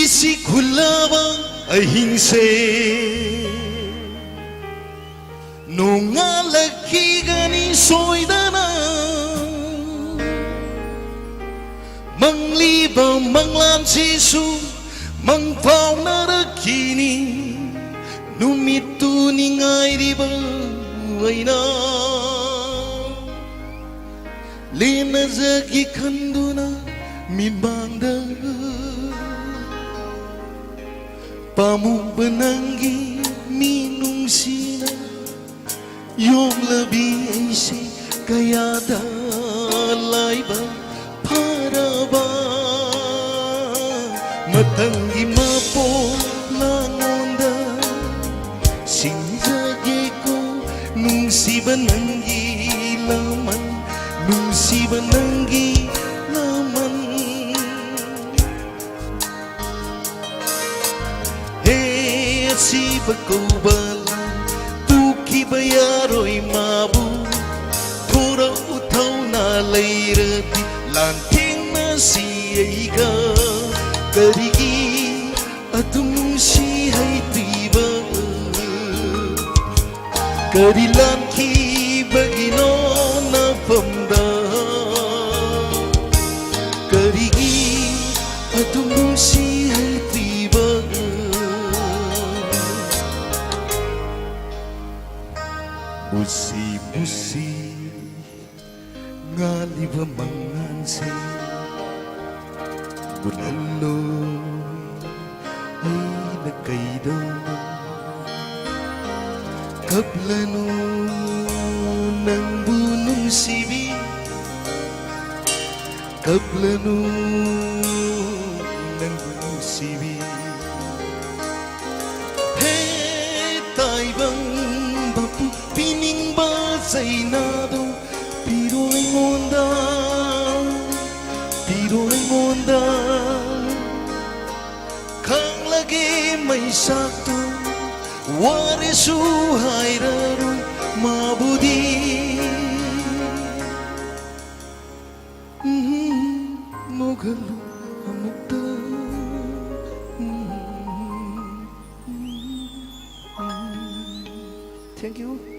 Isikulaba ahingse Nungalagkigani soydana Mangliba manglansisu Mangpaunaragkini Numitu ningay riba ayna Linazagi kanduna minbanda Pamubananggi minungsina Yung labi ay si kaya dalay ba para ba Matanggi mapo langonda Sinjagi ko nung si bananggi laman Nung si bananggi laman Si pagkubalan Tuki bayaro'y mabu Tura utaw na layrati Lanting na siya'y ka Karigi at umusiya'y tiba Karilan kibagino na pamda Karigi at umusiya'y tiba Musi-musi ngaliba mangansi Bunalo ay nagkaidaw Kaplano ng bunong sibi Kaplano ng bunong sibi Hey, taibang bapu pining ba sa inado Pero ay ngonda Kang lagi may sakto Wari suhay raroy mabudi Mogalo amukta Thank you.